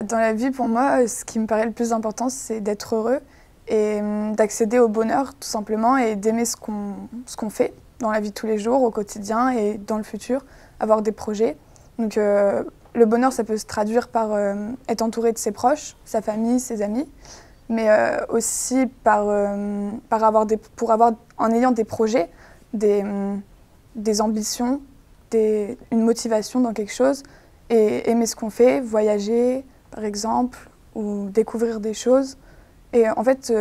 Dans la vie, pour moi, ce qui me paraît le plus important, c'est d'être heureux et d'accéder au bonheur, tout simplement, et d'aimer ce qu'on fait dans la vie de tous les jours, au quotidien et dans le futur, avoir des projets. Donc, le bonheur, ça peut se traduire par être entouré de ses proches, sa famille, ses amis, mais aussi en ayant des projets, des ambitions, une motivation dans quelque chose, et aimer ce qu'on fait, voyager, par exemple, ou découvrir des choses. Et en fait,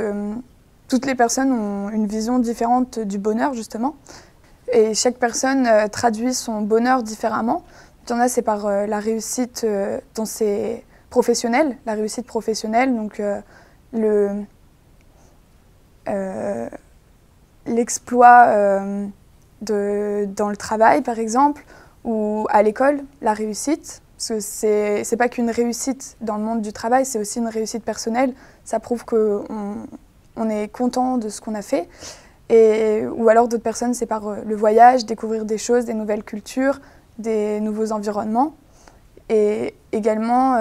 toutes les personnes ont une vision différente du bonheur, justement. Et chaque personne traduit son bonheur différemment. Il y en a, c'est par la réussite dans ses professionnels, la réussite professionnelle, donc l'exploit dans le travail, par exemple, ou à l'école, la réussite. Parce que c'est pas qu'une réussite dans le monde du travail, c'est aussi une réussite personnelle. Ça prouve qu'on est content de ce qu'on a fait. Ou alors d'autres personnes, c'est par le voyage, découvrir des choses, des nouvelles cultures, des nouveaux environnements. Et également,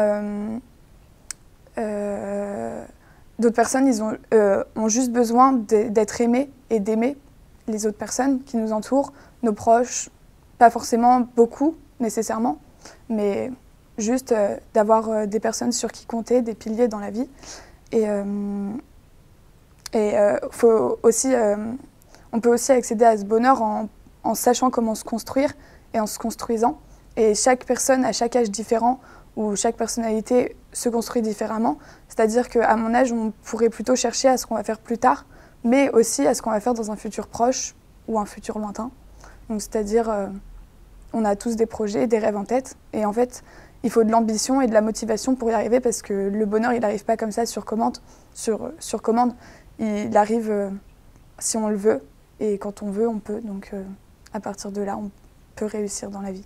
d'autres personnes, ils ont juste besoin d'être aimés et d'aimer les autres personnes qui nous entourent, nos proches, pas forcément beaucoup nécessairement, mais juste d'avoir des personnes sur qui compter, des piliers dans la vie. Faut aussi, on peut aussi accéder à ce bonheur en sachant comment se construire et en se construisant. Et chaque personne, à chaque âge différent, où chaque personnalité se construit différemment. C'est-à-dire qu'à mon âge, on pourrait plutôt chercher à ce qu'on va faire plus tard, mais aussi à ce qu'on va faire dans un futur proche ou un futur lointain. Donc, c'est-à-dire, on a tous des projets, des rêves en tête, et en fait, il faut de l'ambition et de la motivation pour y arriver, parce que le bonheur, il n'arrive pas comme ça sur commande. Sur commande, il arrive si on le veut, et quand on veut, on peut. Donc, à partir de là, on peut réussir dans la vie.